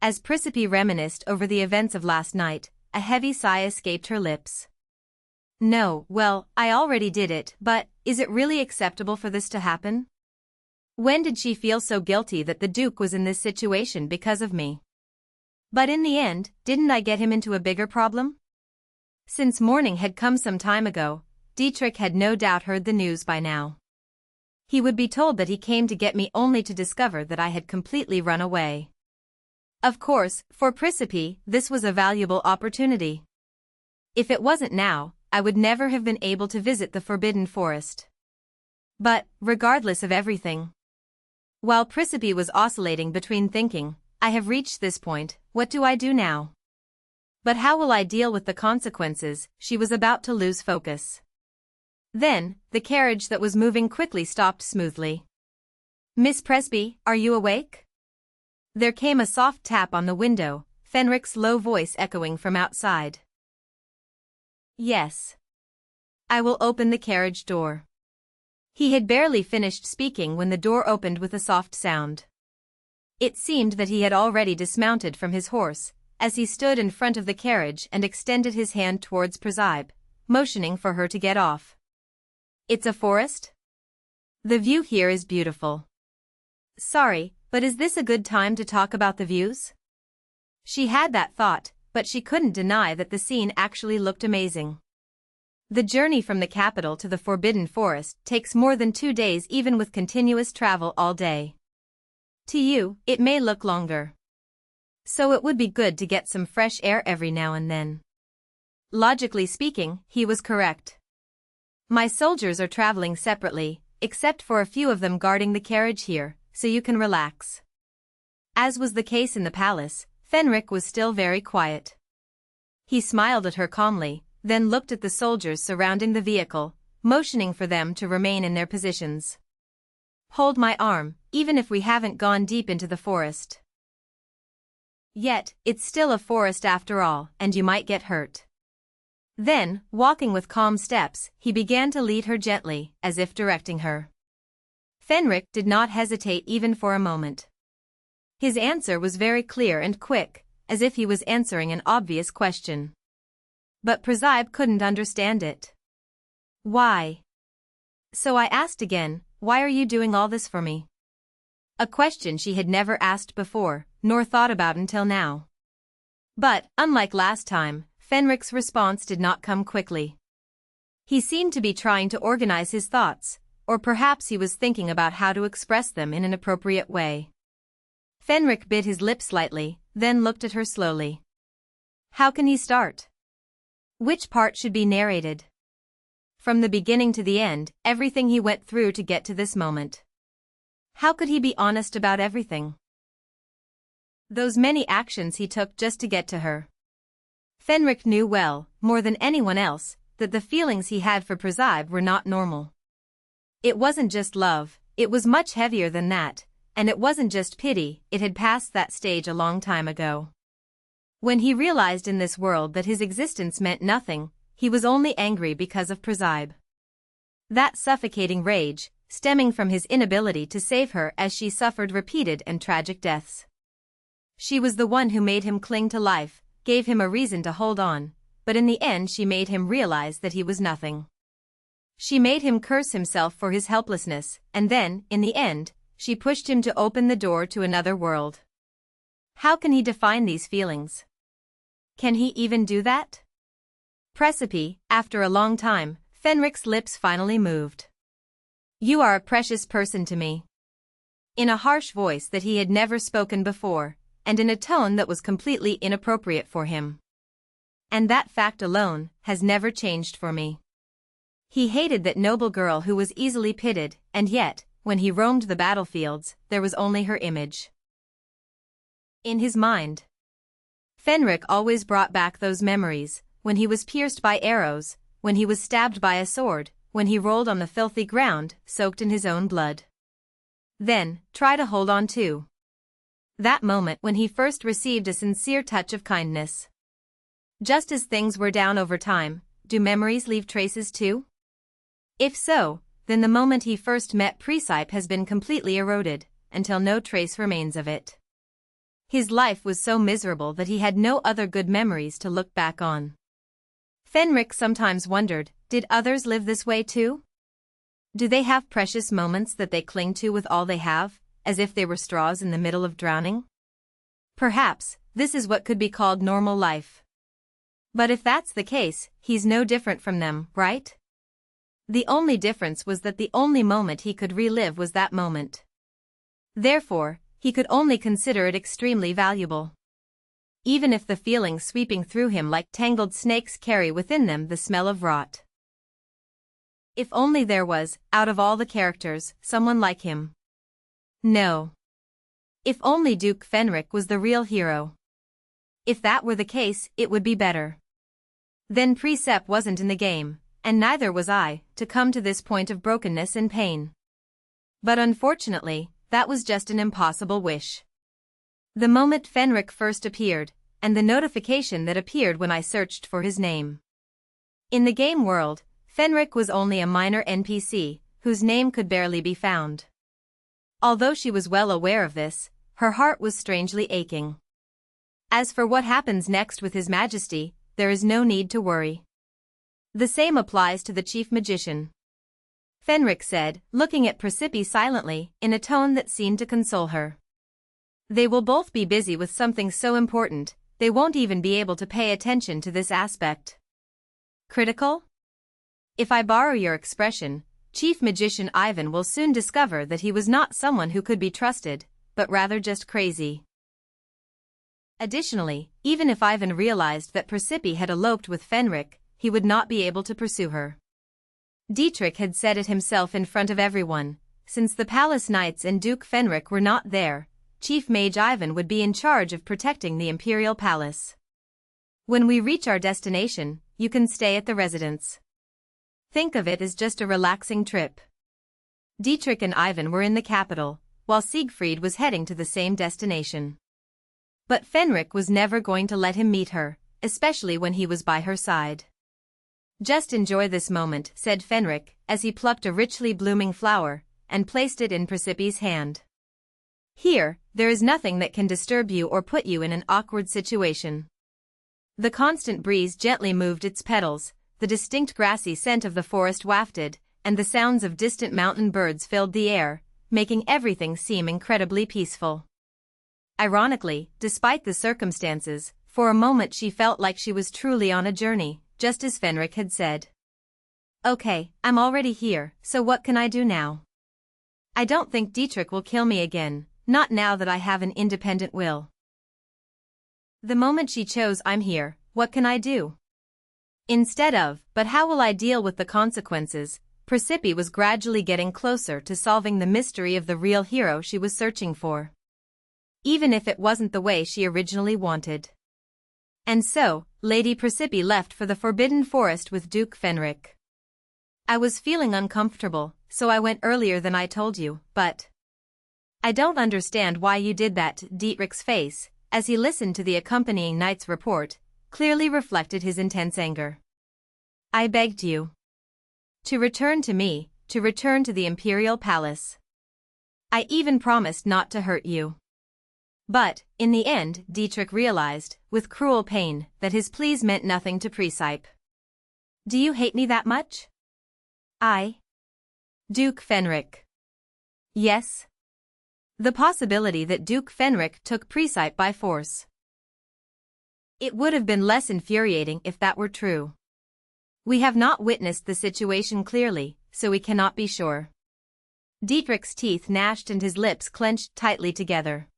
As Presepe reminisced over the events of last night, a heavy sigh escaped her lips. No, well, I already did it, but is it really acceptable for this to happen? When did she feel so guilty that the Duke was in this situation because of me? But in the end, didn't I get him into a bigger problem? Since morning had come some time ago, Dietrich had no doubt heard the news by now. He would be told that he came to get me only to discover that I had completely run away. Of course, for Presepe, this was a valuable opportunity. If it wasn't now, I would never have been able to visit the Forbidden Forest. But, regardless of everything, while Presepe was oscillating between thinking, I have reached this point, what do I do now? But how will I deal with the consequences? She was about to lose focus. Then, the carriage that was moving quickly stopped smoothly. Miss Presepe, are you awake? There came a soft tap on the window, Fenric's low voice echoing from outside. Yes. I will open the carriage door. He had barely finished speaking when the door opened with a soft sound. It seemed that he had already dismounted from his horse, as he stood in front of the carriage and extended his hand towards Presepe, motioning for her to get off. It's a forest? The view here is beautiful. Sorry, but is this a good time to talk about the views? She had that thought, but she couldn't deny that the scene actually looked amazing. The journey from the capital to the Forbidden Forest takes more than 2 days even with continuous travel all day. To you, it may look longer. So it would be good to get some fresh air every now and then. Logically speaking, he was correct. My soldiers are traveling separately, except for a few of them guarding the carriage here, so you can relax. As was the case in the palace, Fenric was still very quiet. He smiled at her calmly, then looked at the soldiers surrounding the vehicle, motioning for them to remain in their positions. Hold my arm, even if we haven't gone deep into the forest. Yet, it's still a forest after all, and you might get hurt. Then, walking with calm steps, he began to lead her gently, as if directing her. Fenric did not hesitate even for a moment. His answer was very clear and quick, as if he was answering an obvious question. But Presepe couldn't understand it. Why? So I asked again, why are you doing all this for me? A question she had never asked before, nor thought about until now. But, unlike last time, Fenric's response did not come quickly. He seemed to be trying to organize his thoughts, or perhaps he was thinking about how to express them in an appropriate way. Fenric bit his lip slightly, then looked at her slowly. How can he start? Which part should be narrated? From the beginning to the end, everything he went through to get to this moment. How could he be honest about everything? Those many actions he took just to get to her. Fenric knew well, more than anyone else, that the feelings he had for Presepe were not normal. It wasn't just love, it was much heavier than that, and it wasn't just pity, it had passed that stage a long time ago. When he realized in this world that his existence meant nothing, he was only angry because of Presepe. That suffocating rage, stemming from his inability to save her as she suffered repeated and tragic deaths. She was the one who made him cling to life, gave him a reason to hold on, but in the end she made him realize that he was nothing. She made him curse himself for his helplessness, and then, in the end, she pushed him to open the door to another world. How can he define these feelings? Can he even do that? Presepe, after a long time, Fenric's lips finally moved. You are a precious person to me. In a harsh voice that he had never spoken before, and in a tone that was completely inappropriate for him. And that fact alone has never changed for me. He hated that noble girl who was easily pitied, and yet, when he roamed the battlefields, there was only her image. In his mind. Fenric always brought back those memories, when he was pierced by arrows, when he was stabbed by a sword, when he rolled on the filthy ground, soaked in his own blood. Then, try to hold on to that moment when he first received a sincere touch of kindness. Just as things were down over time, do memories leave traces too? If so, then the moment he first met Presepe has been completely eroded, until no trace remains of it. His life was so miserable that he had no other good memories to look back on. Fenric sometimes wondered, did others live this way too? Do they have precious moments that they cling to with all they have, as if they were straws in the middle of drowning? Perhaps, this is what could be called normal life. But if that's the case, he's no different from them, right? The only difference was that the only moment he could relive was that moment. Therefore, he could only consider it extremely valuable. Even if the feelings sweeping through him like tangled snakes carry within them the smell of rot. If only there was, out of all the characters, someone like him. No. If only Duke Fenric was the real hero. If that were the case, it would be better. Then Presepe wasn't in the game, and neither was I, to come to this point of brokenness and pain. But unfortunately, that was just an impossible wish. The moment Fenric first appeared, and the notification that appeared when I searched for his name. In the game world, Fenric was only a minor NPC, whose name could barely be found. Although she was well aware of this, her heart was strangely aching. As for what happens next with His Majesty, there is no need to worry. The same applies to the Chief Magician. Fenric said, looking at Precipi silently, in a tone that seemed to console her. They will both be busy with something so important, they won't even be able to pay attention to this aspect. Critical? If I borrow your expression, Chief Magician Ivan will soon discover that he was not someone who could be trusted, but rather just crazy. Additionally, even if Ivan realized that Presepe had eloped with Fenric, he would not be able to pursue her. Dietrich had said it himself in front of everyone, since the palace knights and Duke Fenric were not there, Chief Mage Ivan would be in charge of protecting the Imperial Palace. When we reach our destination, you can stay at the residence. Think of it as just a relaxing trip. Dietrich and Ivan were in the capital, while Siegfried was heading to the same destination. But Fenric was never going to let him meet her, especially when he was by her side. Just enjoy this moment, said Fenric, as he plucked a richly blooming flower, and placed it in Precipi's hand. Here, there is nothing that can disturb you or put you in an awkward situation. The constant breeze gently moved its petals, the distinct grassy scent of the forest wafted, and the sounds of distant mountain birds filled the air, making everything seem incredibly peaceful. Ironically, despite the circumstances, for a moment she felt like she was truly on a journey, just as Fenric had said. Okay, I'm already here, so what can I do now? I don't think Dietrich will kill me again, not now that I have an independent will. The moment she chose I'm here, what can I do? Instead of, but how will I deal with the consequences, Presepe was gradually getting closer to solving the mystery of the real hero she was searching for. Even if it wasn't the way she originally wanted. And so, Lady Presepe left for the Forbidden Forest with Duke Fenric. I was feeling uncomfortable, so I went earlier than I told you, but... I don't understand why you did that. Dietrich's face, as he listened to the accompanying knight's report, clearly reflected his intense anger. I begged you to return to me, to return to the Imperial Palace. I even promised not to hurt you. But, in the end, Dietrich realized, with cruel pain, that his pleas meant nothing to Presepe. Do you hate me that much? Duke Fenric. Yes. The possibility that Duke Fenric took Presepe by force. It would have been less infuriating if that were true. We have not witnessed the situation clearly, so we cannot be sure. Dietrich's teeth gnashed and his lips clenched tightly together.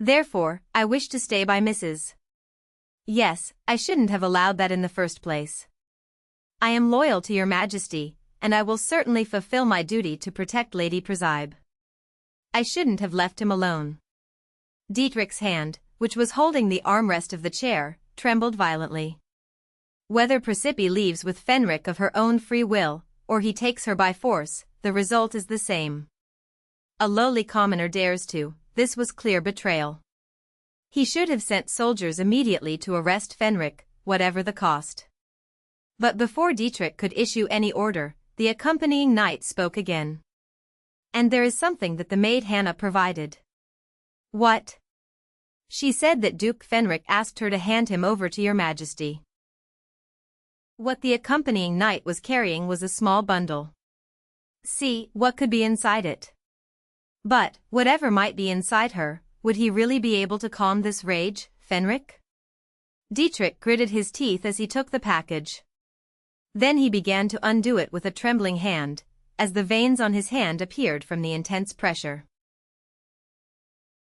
Therefore, I wish to stay by Mrs. Yes, I shouldn't have allowed that in the first place. I am loyal to your majesty, and I will certainly fulfill my duty to protect Lady Presepe. I shouldn't have left him alone. Dietrich's hand, which was holding the armrest of the chair, trembled violently. Whether Presepe leaves with Fenric of her own free will, or he takes her by force, the result is the same. A lowly commoner dares to, this was clear betrayal. He should have sent soldiers immediately to arrest Fenric, whatever the cost. But before Dietrich could issue any order, the accompanying knight spoke again. And there is something that the maid Hannah provided. What? She said that Duke Fenric asked her to hand him over to your majesty. What the accompanying knight was carrying was a small bundle. See, what could be inside it? But, whatever might be inside her, would he really be able to calm this rage, Fenric? Dietrich gritted his teeth as he took the package. Then he began to undo it with a trembling hand, as the veins on his hand appeared from the intense pressure.